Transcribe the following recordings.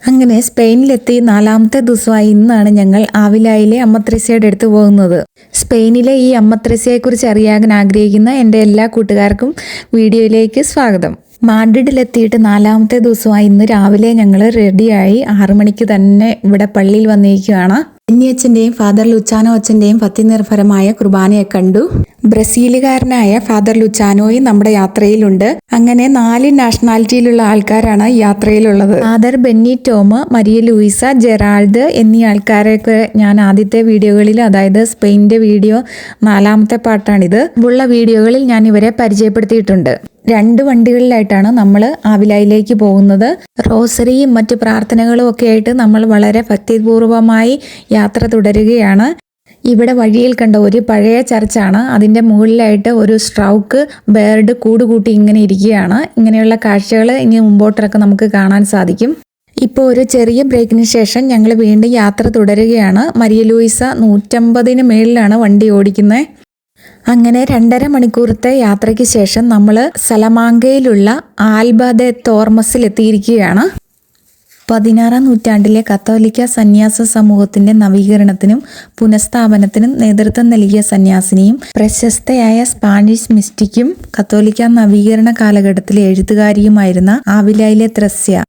അങ്ങനെ സ്പെയിനിലെത്തി 4-ാമത്തെ ദിവസമായി ഇന്നാണ് ഞങ്ങൾ ആവിലായിലെ അമ്മ ത്രേസ്യയുടെ അടുത്ത് പോകുന്നത്. സ്പെയിനിലെ ഈ അമ്മ ത്രേസ്യയെക്കുറിച്ച് അറിയാൻ ആഗ്രഹിക്കുന്ന എൻ്റെ എല്ലാ കൂട്ടുകാർക്കും വീഡിയോയിലേക്ക് സ്വാഗതം. മാഡ്രിഡിലെത്തിയിട്ട് 4-ാമത്തെ ദിവസമായി ഇന്ന് രാവിലെ ഞങ്ങൾ റെഡിയായി 6 മണിക്ക് തന്നെ ഇവിടെ പള്ളിയിൽ വന്നിരിക്കുകയാണ്. അച്ഛൻ്റെയും ഫാദർ ലുച്ചാനോ അച്ഛൻ്റെയും ഭക്തിനിർഭരമായ കുർബാനയെ കണ്ടു. ബ്രസീലുകാരനായ ഫാദർ ലുച്ചാനോയും നമ്മുടെ യാത്രയിലുണ്ട്. അങ്ങനെ 4 നാഷണാലിറ്റിയിലുള്ള ആൾക്കാരാണ് യാത്രയിലുള്ളത്. Father Benny Tom, Maria Luisa, Gerald എന്നീ ആൾക്കാരെയൊക്കെ ഞാൻ ആദ്യത്തെ വീഡിയോകളിൽ, അതായത് സ്പെയിനിന്റെ വീഡിയോ 4-ാമത്തെ പാർട്ടാണിത്, ഉള്ള വീഡിയോകളിൽ ഞാൻ ഇവരെ പരിചയപ്പെടുത്തിയിട്ടുണ്ട്. 2 വണ്ടികളിലായിട്ടാണ് നമ്മൾ ആവിലായിലേക്ക് പോകുന്നത്. റോസറിയും മറ്റു പ്രാർത്ഥനകളും ഒക്കെ ആയിട്ട് നമ്മൾ വളരെ ഭക്തിപൂർവമായി യാത്ര തുടരുകയാണ്. ഇവിടെ വഴിയിൽ കണ്ട ഒരു പഴയ ചർച്ചാണ്. അതിൻ്റെ മുകളിലായിട്ട് ഒരു സ്ട്രൗക്ക് ബേർഡ് കൂടുകൂട്ടി ഇങ്ങനെ ഇരിക്കുകയാണ്. ഇങ്ങനെയുള്ള കാഴ്ചകൾ ഇനി മുമ്പോട്ടൊക്കെ നമുക്ക് കാണാൻ സാധിക്കും. ഇപ്പോൾ ഒരു ചെറിയ ബ്രേക്കിന് ശേഷം ഞങ്ങൾ വീണ്ടും യാത്ര തുടരുകയാണ്. മരിയ ലൂയിസ 150-ന് മേളിലാണ് വണ്ടി ഓടിക്കുന്നത്. അങ്ങനെ 2.5 മണിക്കൂറത്തെ യാത്രയ്ക്ക് ശേഷം നമ്മൾ സലമാങ്കയിലുള്ള ആൽബ ദെ തോർമസിൽ എത്തിയിരിക്കുകയാണ്. 16-ാം നൂറ്റാണ്ടിലെ കത്തോലിക്ക സന്യാസ സമൂഹത്തിന്റെ നവീകരണത്തിനും പുനഃസ്ഥാപനത്തിനും നേതൃത്വം നൽകിയ സന്യാസിനിയും പ്രശസ്തയായ സ്പാനിഷ് മിസ്റ്റിക്കും കത്തോലിക്ക നവീകരണ കാലഘട്ടത്തിലെ എഴുത്തുകാരിയുമായിരുന്ന ആവിലായിലെ ത്രേസ്യ,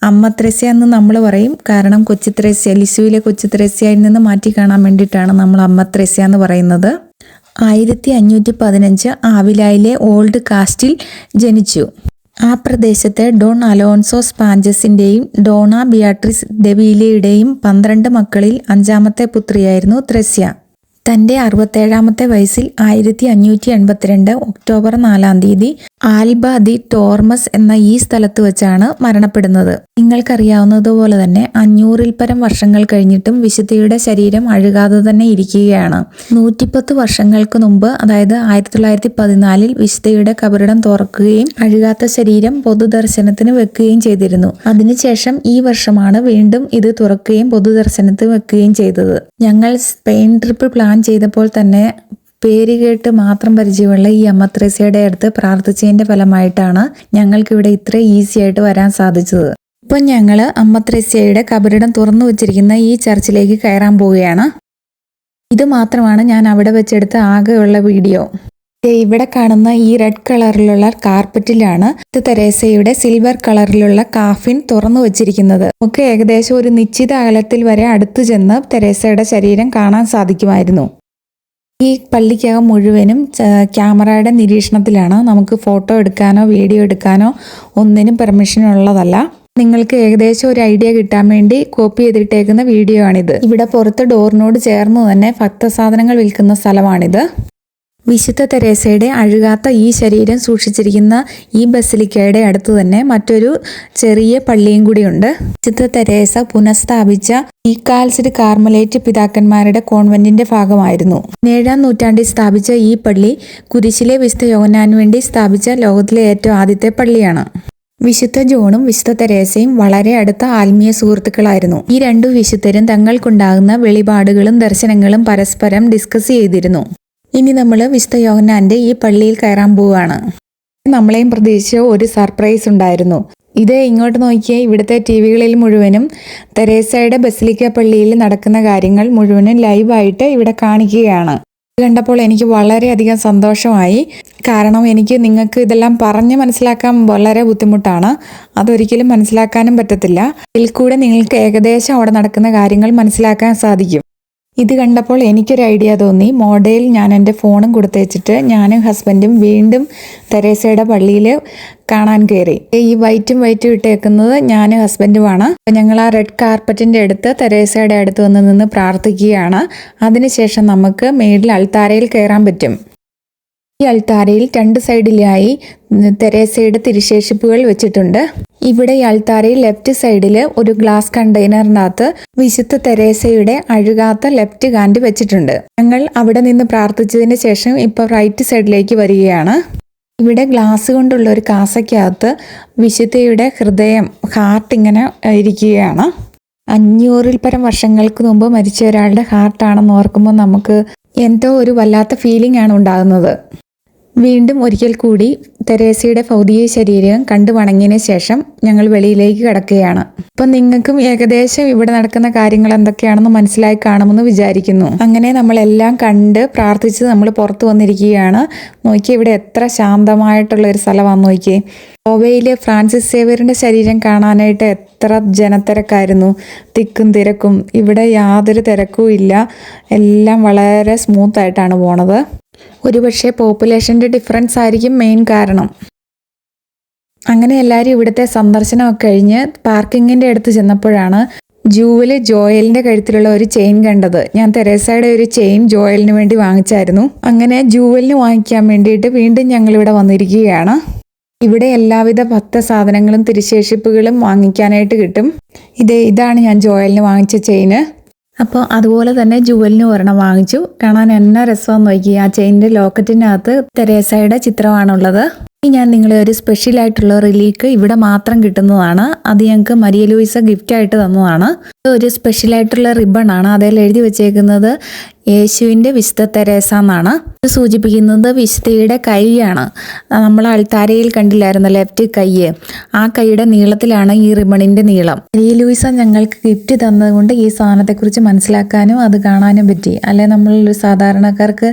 അമ്മ ത്രേസ്യ എന്ന് നമ്മൾ പറയും. കാരണം കൊച്ചു ത്രേസ്യ, ലിസുവിലെ കൊച്ചു ത്രേസ്യയിൽ നിന്ന് മാറ്റി കാണാൻ വേണ്ടിയിട്ടാണ് നമ്മൾ അമ്മ ത്രേസ്യ എന്ന് പറയുന്നത്. 1515 ആവിലായിലെ ഓൾഡ് കാസ്റ്റിൽ ജനിച്ചു. ആ പ്രദേശത്തെ ഡോൺ അലോൺസോ സ്പാഞ്ചസിന്റെയും ഡോണ ബിയാട്രിസ് ഡെവീലയുടെയും 12 മക്കളിൽ 5-ാമത്തെ പുത്രിയായിരുന്നു ത്രേസ്യ. തൻ്റെ 67-ാമത്തെ വയസ്സിൽ 1582 ഒക്ടോബർ 4-ാം തീയതി ആൽബ ദി ടോർമസ് എന്ന ഈ സ്ഥലത്ത് വെച്ചാണ് മരണപ്പെടുന്നത്. നിങ്ങൾക്കറിയാവുന്നതുപോലെ തന്നെ 500-ൽ പരം വർഷങ്ങൾ കഴിഞ്ഞിട്ടും വിശുദ്ധയുടെ ശരീരം അഴുകാതെ തന്നെ ഇരിക്കുകയാണ്. 110 വർഷങ്ങൾക്ക് മുമ്പ്, അതായത് 1914-ൽ വിശുദ്ധയുടെ കബറിടം തുറക്കുകയും അഴുകാത്ത ശരീരം പൊതുദർശനത്തിന് വെക്കുകയും ചെയ്തിരുന്നു. അതിനുശേഷം ഈ വർഷമാണ് വീണ്ടും ഇത് തുറക്കുകയും പൊതുദർശനത്തിന് വെക്കുകയും ചെയ്തത്. ഞങ്ങൾ സ്പെയിൻ ട്രിപ്പ് പ്ലാൻ ചെയ്തപ്പോൾ തന്നെ പേര് കേട്ട് മാത്രം പരിചയമുള്ള ഈ അമ്മ ത്രേസ്യയുടെ അടുത്ത് പ്രാർത്ഥിച്ചതിന്റെ ഫലമായിട്ടാണ് ഞങ്ങൾക്കിവിടെ ഇത്ര ഈസി ആയിട്ട് വരാൻ സാധിച്ചത്. ഇപ്പം ഞങ്ങൾ അമ്മ ത്രേസ്യയുടെ കബറിടം തുറന്നു വെച്ചിരിക്കുന്ന ഈ ചർച്ചിലേക്ക് കയറാൻ പോവുകയാണ്. ഇത് മാത്രമാണ് ഞാൻ അവിടെ വെച്ചെടുത്ത ആകെയുള്ള വീഡിയോ. ഇവിടെ കാണുന്ന ഈ റെഡ് കളറിലുള്ള കാർപ്പറ്റിലാണ് തെരേസയുടെ സിൽവർ കളറിലുള്ള കാഫിൻ തുറന്നു വെച്ചിരിക്കുന്നത്. നമുക്ക് ഏകദേശം ഒരു നിശ്ചിത അകലത്തിൽ വരെ അടുത്തു ചെന്ന് തെരേസയുടെ ശരീരം കാണാൻ സാധിക്കുമായിരുന്നു. ഈ പള്ളിക്കകം മുഴുവനും ക്യാമറയുടെ നിരീക്ഷണത്തിലാണ്. നമുക്ക് ഫോട്ടോ എടുക്കാനോ വീഡിയോ എടുക്കാനോ ഒന്നിനും പെർമിഷൻ ഉള്ളതല്ല. നിങ്ങൾക്ക് ഏകദേശം ഒരു ഐഡിയ കിട്ടാൻ വേണ്ടി കോപ്പി ചെയ്തിട്ടേക്കുന്ന വീഡിയോ ആണിത്. ഇവിടെ പുറത്ത് ഡോറിനോട് ചേർന്ന് തന്നെ ഭക്തസാധനങ്ങൾ വിൽക്കുന്ന സ്ഥലമാണിത്. വിശുദ്ധ തെരേസയുടെ അഴുകാത്ത ഈ ശരീരം സൂക്ഷിച്ചിരിക്കുന്ന ഈ ബസിലിക്കയുടെ അടുത്ത് തന്നെ മറ്റൊരു ചെറിയ പള്ളിയും കൂടിയുണ്ട്. വിശുദ്ധ തെരേസ പുനഃസ്ഥാപിച്ച ഈക്കാൽസിഡ് കാർമലേറ്റ് പിതാക്കന്മാരുടെ കോൺവെന്റിന്റെ ഭാഗമായിരുന്നു. 17-ാം നൂറ്റാണ്ടിൽ സ്ഥാപിച്ച ഈ പള്ളി കുരിശിലെ വിശുദ്ധ യോഹന്നാനു വേണ്ടി സ്ഥാപിച്ച ലോകത്തിലെ ഏറ്റവും ആദ്യത്തെ പള്ളിയാണ്. വിശുദ്ധ ജോണും വിശുദ്ധ തെരേസയും വളരെ അടുത്ത ആത്മീയ സുഹൃത്തുക്കളായിരുന്നു. ഈ 2 വിശുദ്ധരും തങ്ങൾക്കുണ്ടാകുന്ന വെളിപാടുകളും ദർശനങ്ങളും പരസ്പരം ഡിസ്കസ് ചെയ്തിരുന്നു. ഇനി നമ്മൾ വിശുദ്ധ യോഹന്നാന്റെ ഈ പള്ളിയിൽ കയറാൻ പോവുകയാണ്. നമ്മളെയും പ്രതീക്ഷിച്ച ഒരു സർപ്രൈസ് ഉണ്ടായിരുന്നു. ഇത് ഇങ്ങോട്ട് നോക്കിയാൽ ഇവിടുത്തെ ടിവികളിൽ മുഴുവനും തെരേസയുടെ ബസിലിക്ക പള്ളിയിൽ നടക്കുന്ന കാര്യങ്ങൾ മുഴുവനും ലൈവായിട്ട് ഇവിടെ കാണിക്കുകയാണ്. ഇത് കണ്ടപ്പോൾ എനിക്ക് വളരെയധികം സന്തോഷമായി. കാരണം എനിക്ക് നിങ്ങൾക്ക് ഇതെല്ലാം പറഞ്ഞ് മനസ്സിലാക്കാൻ വളരെ ബുദ്ധിമുട്ടാണ്. അതൊരിക്കലും മനസ്സിലാക്കാനും പറ്റത്തില്ല. ഇതിൽ കൂടെ നിങ്ങൾക്ക് ഏകദേശം അവിടെ നടക്കുന്ന കാര്യങ്ങൾ മനസ്സിലാക്കാൻ സാധിക്കും. ഇത് കണ്ടപ്പോൾ എനിക്കൊരു ഐഡിയ തോന്നി. മോഡയിൽ ഞാൻ എൻ്റെ ഫോണും കൊടുത്തേച്ചിട്ട് ഞാനും ഹസ്ബൻഡും വീണ്ടും തെരേസയുടെ പള്ളിയിൽ കാണാൻ കയറി. ഈ വൈറ്റും ഇട്ടേക്കുന്നത് ഞാനും ഹസ്ബൻഡുമാണ്. ഞങ്ങൾ ആ റെഡ് കാർപ്പറ്റിൻ്റെ അടുത്ത് തെരേസയുടെ അടുത്ത് വന്ന് നിന്ന് പ്രാർത്ഥിക്കുകയാണ്. അതിനുശേഷം നമുക്ക് മേളിൽ അൾത്താരയിൽ കയറാൻ പറ്റും. ഈ അൾത്താരയിൽ 2 സൈഡിലായി തെരേസയുടെ തിരുശേഷിപ്പുകൾ വെച്ചിട്ടുണ്ട്. ഇവിടെ ഈ അൾത്താരയിൽ ലെഫ്റ്റ് സൈഡിൽ ഒരു ഗ്ലാസ് കണ്ടെയ്നറിനകത്ത് വിശുദ്ധ തെരേസയുടെ അഴുകാത്ത ലെഫ്റ്റ് ഹാൻഡ് വെച്ചിട്ടുണ്ട്. ഞങ്ങൾ അവിടെ നിന്ന് പ്രാർത്ഥിച്ചതിന് ശേഷം ഇപ്പോൾ റൈറ്റ് സൈഡിലേക്ക് വരികയാണ്. ഇവിടെ ഗ്ലാസ് കൊണ്ടുള്ള ഒരു കാസയ്ക്കകത്ത് വിശുദ്ധയുടെ ഹൃദയം, ഹാർട്ട് ഇങ്ങനെ ഇരിക്കുകയാണ്. 500-ൽ പരം വർഷങ്ങൾക്ക് മുമ്പ് മരിച്ച ഒരാളുടെ ഹാർട്ടാണെന്ന് ഓർക്കുമ്പോൾ നമുക്ക് എന്തോ ഒരു വല്ലാത്ത ഫീലിംഗ് ആണ് ഉണ്ടാകുന്നത്. വീണ്ടും ഒരിക്കൽ കൂടി തെരേസയുടെ ഭൗതിക ശരീരം കണ്ടു വണങ്ങിയതിന് ശേഷം ഞങ്ങൾ വെളിയിലേക്ക് കടക്കുകയാണ്. അപ്പം നിങ്ങൾക്കും ഏകദേശം ഇവിടെ നടക്കുന്ന കാര്യങ്ങൾ എന്തൊക്കെയാണെന്ന് മനസ്സിലായി കാണുമെന്ന് വിചാരിക്കുന്നു. അങ്ങനെ നമ്മളെല്ലാം കണ്ട് പ്രാർത്ഥിച്ച് നമ്മൾ പുറത്തു വന്നിരിക്കുകയാണ്. നോക്കിയേ, ഇവിടെ എത്ര ശാന്തമായിട്ടുള്ള ഒരു സ്ഥലമാണെന്ന് നോക്കിയേ. ഗോവയിലെ ഫ്രാൻസിസ് സേവ്യറിൻ്റെ ശരീരം കാണാനായിട്ട് എത്ര ജനത്തിരക്കായിരുന്നു, തിക്കും തിരക്കും. ഇവിടെ യാതൊരു തിരക്കും ഇല്ല, എല്ലാം വളരെ സ്മൂത്തായിട്ടാണ് പോണത്. ഒരുപക്ഷെ പോപ്പുലേഷൻ്റെ ഡിഫറൻസ് ആയിരിക്കും മെയിൻ കാരണം. അങ്ങനെ എല്ലാവരും ഇവിടുത്തെ സന്ദർശനമൊക്കെ കഴിഞ്ഞ് പാർക്കിങ്ങിൻ്റെ അടുത്ത് ചെന്നപ്പോഴാണ് ജോയലിൻ്റെ കഴുത്തിലുള്ള ഒരു ചെയിൻ കണ്ടത്. ഞാൻ തെരേസയുടെ ഒരു ചെയിൻ ജോയലിന് വേണ്ടി വാങ്ങിച്ചായിരുന്നു. അങ്ങനെ ജൂവലിന് വാങ്ങിക്കാൻ വേണ്ടിയിട്ട് വീണ്ടും ഞങ്ങളിവിടെ വന്നിരിക്കുകയാണ്. ഇവിടെ എല്ലാവിധ ഭക്തസാധനങ്ങളും തിരുശേഷിപ്പുകളും വാങ്ങിക്കാനായിട്ട് കിട്ടും. ഇതാണ് ഞാൻ ജോയലിന് വാങ്ങിച്ച ചെയിന്. അപ്പോൾ അതുപോലെ തന്നെ ജുവലിന് ഒരെണ്ണം വാങ്ങിച്ചു. കാണാൻ എന്നാ രസമെന്ന് നോക്കി. ആ ചെയിൻ്റെ ലോക്കറ്റിനകത്ത് തെരേസയുടെ ചിത്രമാണുള്ളത്. ഞാൻ നിങ്ങളെ ഒരു സ്പെഷ്യലായിട്ടുള്ള റിലീക്ക് ഇവിടെ മാത്രം കിട്ടുന്നതാണ്. അത് ഞങ്ങൾക്ക് മരിയ ലൂയിസ ഗിഫ്റ്റായിട്ട് തന്നതാണ്. ഒരു സ്പെഷ്യലായിട്ടുള്ള റിബൺ ആണ്. അതിൽ എഴുതി വെച്ചേക്കുന്നത് യേശുവിൻ്റെ വിശുദ്ധ തെരേസ എന്നാണ്. ഇത് സൂചിപ്പിക്കുന്നത് വിശുദ്ധയുടെ കൈയാണ്. നമ്മൾ അൾത്താരയിൽ കണ്ടില്ലായിരുന്നു ലെഫ്റ്റ് കൈ, ആ കൈയുടെ നീളത്തിലാണ് ഈ റിബണിൻ്റെ നീളം. മരിയ ലൂയിസ ഞങ്ങൾക്ക് ഗിഫ്റ്റ് തന്നതുകൊണ്ട് ഈ സാധനത്തെക്കുറിച്ച് മനസ്സിലാക്കാനും അത് കാണാനും പറ്റി. അല്ലെ നമ്മളൊരു സാധാരണക്കാർക്ക്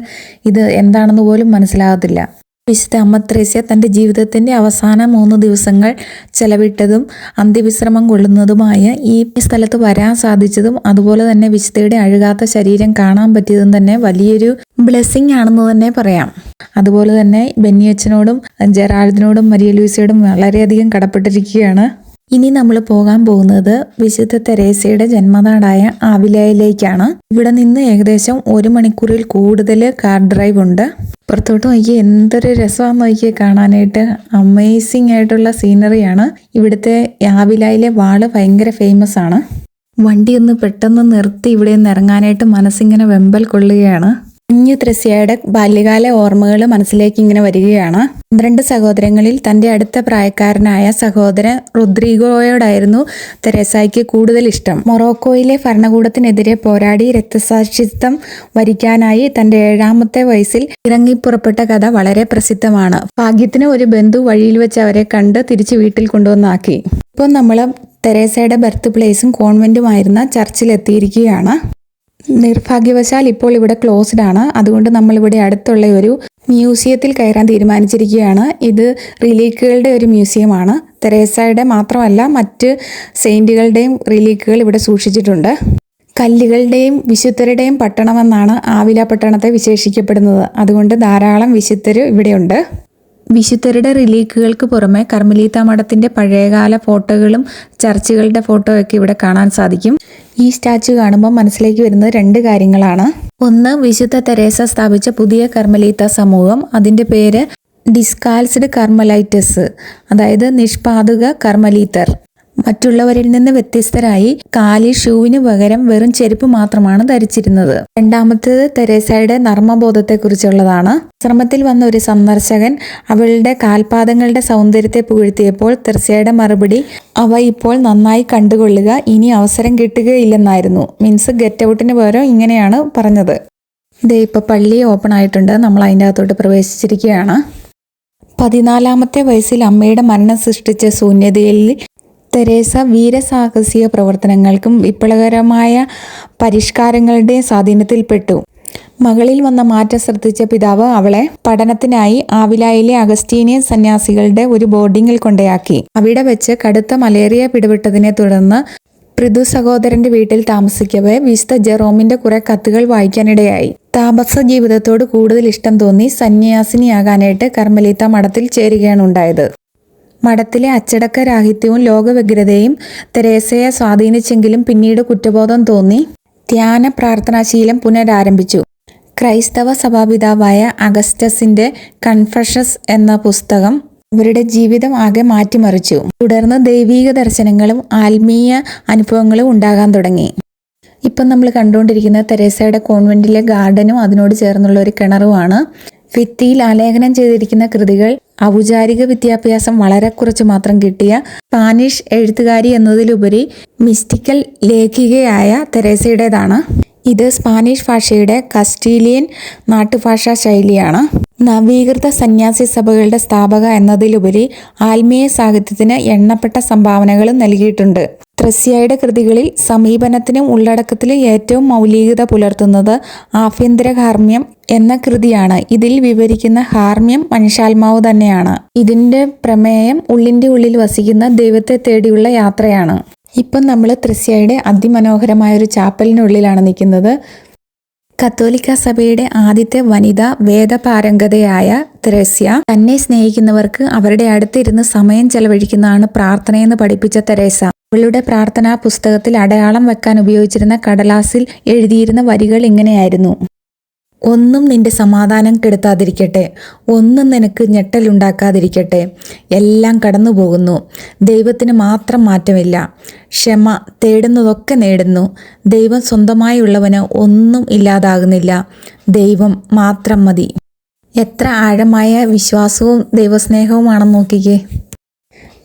ഇത് എന്താണെന്ന് പോലും മനസ്സിലാകത്തില്ല. വിശുദ്ധ അമ്മ ത്രേസ്യ തൻ്റെ ജീവിതത്തിൻ്റെ അവസാന 3 ദിവസങ്ങൾ ചെലവിട്ടതും അന്ത്യവിശ്രമം കൊള്ളുന്നതുമായ ഈ സ്ഥലത്ത് വരാൻ സാധിച്ചതും അതുപോലെ തന്നെ വിശുദ്ധയുടെ അഴുകാത്ത ശരീരം കാണാൻ പറ്റിയതും തന്നെ വലിയൊരു ബ്ലെസ്സിങ് ആണെന്ന് തന്നെ പറയാം. അതുപോലെ തന്നെ ബെന്നിയച്ചനോടും ജെറാൾഡിനോടും മരിയ ലൂയിസയോടും വളരെയധികം കടപ്പെട്ടിരിക്കുകയാണ്. ഇനി നമ്മൾ പോകാൻ പോകുന്നത് വിശുദ്ധ തെരേസയുടെ ജന്മനാടായ ആവിലയിലേക്കാണ്. ഇവിടെ നിന്ന് ഏകദേശം 1 മണിക്കൂറിൽ കൂടുതൽ കാർ ഡ്രൈവ് ഉണ്ട്. പുറത്തോട്ട് നോക്കിയാൽ എന്തൊരു രസമാണെന്ന് നോക്കിയാൽ കാണാനായിട്ട്. അമേസിങ് ആയിട്ടുള്ള സീനറിയാണ്. ഇവിടുത്തെ ആവിലയിലെ വാള് ഭയങ്കര ഫേമസ് ആണ്. വണ്ടി ഒന്ന് പെട്ടെന്ന് നിർത്തി ഇവിടെ നിന്ന് ഇറങ്ങാനായിട്ട് മനസ്സിങ്ങനെ വെമ്പൽ കൊള്ളുകയാണ്. കുഞ്ഞു ത്രേസ്യയുടെ ബാല്യകാല ഓർമ്മകൾ മനസ്സിലേക്ക് ഇങ്ങനെ വരികയാണ്. 12 സഹോദരങ്ങളിൽ തൻ്റെ അടുത്ത പ്രായക്കാരനായ സഹോദരൻ റൊദ്രിഗോയോടായിരുന്നു തെരേസയ്ക്ക് കൂടുതൽ ഇഷ്ടം. മൊറോക്കോയിലെ ഭരണകൂടത്തിനെതിരെ പോരാടി രക്തസാക്ഷിത്വം വരിക്കാനായി തൻ്റെ 7ാമത്തെ വയസ്സിൽ ഇറങ്ങിപ്പുറപ്പെട്ട കഥ വളരെ പ്രസിദ്ധമാണ്. ഭാഗ്യത്തിന് ഒരു ബന്ധു വഴിയിൽ വെച്ച് അവരെ കണ്ട് തിരിച്ച് വീട്ടിൽ കൊണ്ടുവന്നാക്കി. ഇപ്പോൾ നമ്മൾ തെരേസയുടെ ബർത്ത് പ്ലേസും കോൺവെന്റുമായിരുന്ന ചർച്ചിലെത്തിയിരിക്കുകയാണ്. നിർഭാഗ്യവശാൽ ഇപ്പോൾ ഇവിടെ ക്ലോസ്ഡ് ആണ്. അതുകൊണ്ട് നമ്മളിവിടെ അടുത്തുള്ള ഒരു മ്യൂസിയത്തിൽ കയറാൻ തീരുമാനിച്ചിരിക്കുകയാണ്. ഇത് റിലീക്കുകളുടെ ഒരു മ്യൂസിയമാണ്. തെരേസയുടെ മാത്രമല്ല മറ്റ് സെയിൻറ്റുകളുടെയും റിലീക്കുകൾ ഇവിടെ സൂക്ഷിച്ചിട്ടുണ്ട്. കല്ലുകളുടെയും വിശുദ്ധരുടെയും പട്ടണമെന്നാണ് ആവില പട്ടണത്തെ വിശേഷിക്കപ്പെടുന്നത്. അതുകൊണ്ട് ധാരാളം വിശുദ്ധർ ഇവിടെയുണ്ട്. വിശുദ്ധരുടെ റിലീക്കുകൾക്ക് പുറമെ കർമ്മലീത്ത മഠത്തിൻ്റെ പഴയകാല ഫോട്ടോകളും ചർച്ചുകളുടെ ഫോട്ടോയൊക്കെ ഇവിടെ കാണാൻ സാധിക്കും. ഈ സ്റ്റാച്ചു കാണുമ്പോൾ മനസ്സിലേക്ക് വരുന്നത് 2 കാര്യങ്ങളാണ്. ഒന്ന്, വിശുദ്ധ തെരേസ സ്ഥാപിച്ച പുതിയ കർമ്മലീത്ത സമൂഹം. അതിൻ്റെ പേര് ഡിസ്കാൽസ്ഡ് കർമ്മലൈറ്റസ്, അതായത് നിഷ്പാദുക കർമ്മലീത്തർ. മറ്റുള്ളവരിൽ നിന്ന് വ്യത്യസ്തരായി കാലിൽ ഷൂവിന് പകരം വെറും ചെരുപ്പ് മാത്രമാണ് ധരിച്ചിരുന്നത്. രണ്ടാമത്തേത് തെരേസയുടെ നർമ്മബോധത്തെക്കുറിച്ചുള്ളതാണ്. ആശ്രമത്തിൽ വന്ന ഒരു സന്ദർശകൻ അവളുടെ കാൽപാദങ്ങളുടെ സൗന്ദര്യത്തെ പുകഴ്ത്തിയപ്പോൾ തെരേസയുടെ മറുപടി, അവ ഇപ്പോൾ നന്നായി കണ്ടുകൊള്ളുക, ഇനി അവസരം കിട്ടുകയില്ലെന്നായിരുന്നു. മീൻസ് ഗെറ്റ് ഔട്ടിന് പകരം ഇങ്ങനെയാണ് പറഞ്ഞത്. ഇതേ ഇപ്പോൾ പള്ളി ഓപ്പൺ ആയിട്ടുണ്ട്. നമ്മൾ അതിൻ്റെ അകത്തോട്ട് പ്രവേശിച്ചിരിക്കുകയാണ്. 14ാമത്തെ വയസ്സിൽ അമ്മയുടെ മരണം സൃഷ്ടിച്ച ശൂന്യതയിൽ തെരേസ വീരസാഹസിക പ്രവർത്തനങ്ങൾക്കും വിപ്ലവകരമായ പരിഷ്കാരങ്ങളുടെ സ്വാധീനത്തിൽപ്പെട്ടു. മകളിൽ വന്ന മാറ്റം ശ്രദ്ധിച്ച പിതാവ് അവളെ പഠനത്തിനായി ആവിലയിലെ അഗസ്റ്റീനിയൻ സന്യാസികളുടെ ഒരു ബോർഡിങ്ങിൽ കൊണ്ടയാക്കി. അവിടെ വെച്ച് കടുത്ത മലേറിയ പിടിപെട്ടതിനെ തുടർന്ന് പൃഥു സഹോദരന്റെ വീട്ടിൽ താമസിക്കവേ വിശുദ്ധ ജെറോമിന്റെ കുറെ കത്തുകൾ വായിക്കാനിടയായി. താപസ ജീവിതത്തോട് കൂടുതൽ ഇഷ്ടം തോന്നി സന്യാസിനിയാകാനായിട്ട് കർമ്മലീത്ത മഠത്തിൽ ചേരുകയാണ് ഉണ്ടായത്. മഠത്തിലെ അച്ചടക്ക രാഹിത്യവും ലോകവ്യഗ്രതയും തെരേസയെ സ്വാധീനിച്ചെങ്കിലും പിന്നീട് കുറ്റബോധം തോന്നി ധ്യാന പ്രാർത്ഥനാശീലം പുനരാരംഭിച്ചു. ക്രൈസ്തവ സഭാപിതാവായ അഗസ്റ്റസിന്റെ കൺഫഷൻസ് എന്ന പുസ്തകം അവരുടെ ജീവിതം ആകെ മാറ്റിമറിച്ചു. തുടർന്ന് ദൈവീക ദർശനങ്ങളും ആത്മീയ അനുഭവങ്ങളും ഉണ്ടാകാൻ തുടങ്ങി. ഇപ്പം നമ്മൾ കണ്ടുകൊണ്ടിരിക്കുന്ന തെരേസയുടെ കോൺവെന്റിലെ ഗാർഡനും അതിനോട് ചേർന്നുള്ള ഒരു കിണറുമാണ്. ഭിത്തിയിൽ ആലേഖനം ചെയ്തിരിക്കുന്ന കൃതികൾ ഔപചാരിക വിദ്യാഭ്യാസം വളരെ കുറച്ച് മാത്രം കിട്ടിയ സ്പാനിഷ് എഴുത്തുകാരി എന്നതിലുപരി മിസ്റ്റിക്കൽ ലേഖികയായ തെരേസയുടേതാണ്. ഇത് സ്പാനിഷ് ഭാഷയുടെ കസ്റ്റീലിയൻ നാട്ടുഭാഷാ ശൈലിയാണ്. നവീകൃത സന്യാസി സഭകളുടെ സ്ഥാപക എന്നതിലുപരി ആത്മീയ സാഹിത്യത്തിന് എണ്ണപ്പെട്ട സംഭാവനകളും നൽകിയിട്ടുണ്ട്. ത്രേസ്യായുടെ കൃതികളിൽ സമീപനത്തിനും ഉള്ളടക്കത്തിലും ഏറ്റവും മൗലികത പുലർത്തുന്നത് ആഭ്യന്തര ഹാർമ്മ്യം എന്ന കൃതിയാണ്. ഇതിൽ വിവരിക്കുന്ന ഹാർമ്മ്യം മനുഷ്യാത്മാവ് തന്നെയാണ്. ഇതിൻ്റെ പ്രമേയം ഉള്ളിൻ്റെ ഉള്ളിൽ വസിക്കുന്ന ദൈവത്തെ തേടിയുള്ള യാത്രയാണ്. ഇപ്പം നമ്മൾ ത്രേസ്യായുടെ അതിമനോഹരമായൊരു ചാപ്പലിനുള്ളിലാണ് നിൽക്കുന്നത്. കത്തോലിക്ക സഭയുടെ ആദ്യത്തെ വനിതാ വേദപാരംഗതയായ ത്രേസ്യ തന്നെ സ്നേഹിക്കുന്നവർക്ക് അവരുടെ അടുത്തിരുന്ന് സമയം ചെലവഴിക്കുന്നതാണ് പ്രാർത്ഥനയെന്ന് പഠിപ്പിച്ച തെരേസ അവളുടെ പ്രാർത്ഥനാ പുസ്തകത്തിൽ അടയാളം വെക്കാൻ ഉപയോഗിച്ചിരുന്ന കടലാസിൽ എഴുതിയിരുന്ന വരികൾ ഇങ്ങനെയായിരുന്നു: ഒന്നും നിന്റെ സമാധാനം കെടുത്താതിരിക്കട്ടെ, ഒന്നും നിനക്ക് ഞെട്ടലുണ്ടാക്കാതിരിക്കട്ടെ. എല്ലാം കടന്നു പോകുന്നു, ദൈവത്തിന് മാത്രം മാറ്റമില്ല. ക്ഷമ തേടുന്നതൊക്കെ നേടുന്നു. ദൈവം സ്വന്തമായുള്ളവന് ഒന്നും ഇല്ലാതാകുന്നില്ല. ദൈവം മാത്രം മതി. എത്ര ആഴമായ വിശ്വാസവും ദൈവസ്നേഹവുമാണെന്ന് നോക്കിക്കേ.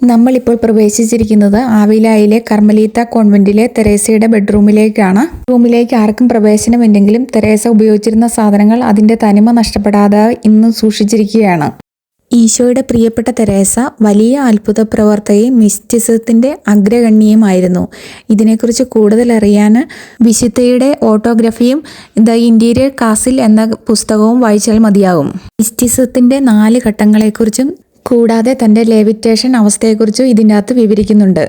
നമ്മളിപ്പോൾ പ്രവേശിച്ചിരിക്കുന്നത് ആവിലായിലെ കർമ്മലീത്ത കോൺവെന്റിലെ തെരേസയുടെ ബെഡ്റൂമിലേക്കാണ്. റൂമിലേക്ക് ആർക്കും പ്രവേശനമില്ലെങ്കിലും തെരേസ ഉപയോഗിച്ചിരുന്ന സാധനങ്ങൾ അതിൻ്റെ തനിമ നഷ്ടപ്പെടാതെ ഇന്നും സൂക്ഷിച്ചിരിക്കുകയാണ്. ഈശോയുടെ പ്രിയപ്പെട്ട തെരേസ വലിയ അത്ഭുത പ്രവർത്തകയും മിസ്റ്റിസത്തിൻ്റെ അഗ്രഗണ്യയുമായിരുന്നു. ഇതിനെക്കുറിച്ച് കൂടുതൽ അറിയാൻ വിശുദ്ധയുടെ ഓട്ടോഗ്രഫിയും ദ ഇന്റീരിയർ കാസിൽ എന്ന പുസ്തകവും വായിച്ചാൽ മതിയാകും. മിസ്റ്റിസത്തിൻ്റെ 4 ഘട്ടങ്ങളെക്കുറിച്ചും കൂടാതെ തൻ്റെ ലെവിറ്റേഷൻ അവസ്ഥയെക്കുറിച്ചും ഇതിൻ്റെ അകത്ത് വിവരിക്കുന്നുണ്ട്.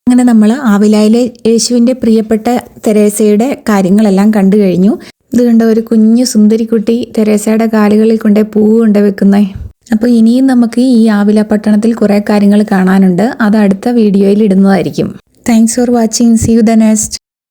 അങ്ങനെ നമ്മൾ ആവിലായിലെ യേശുവിൻ്റെ പ്രിയപ്പെട്ട തെരേസയുടെ കാര്യങ്ങളെല്ലാം കണ്ടു കഴിഞ്ഞു. ഇത് കണ്ട ഒരു കുഞ്ഞു സുന്ദരിക്കുട്ടി തെരേസയുടെ കാലുകളിൽ കൊണ്ടേ പൂവ് കൊണ്ട് വെക്കുന്നേ. അപ്പോൾ ഇനിയും നമുക്ക് ഈ ആവില പട്ടണത്തിൽ കുറേ കാര്യങ്ങൾ കാണാനുണ്ട്. അത് അടുത്ത വീഡിയോയിൽ ഇടുന്നതായിരിക്കും. Thanks for watching. See you the next.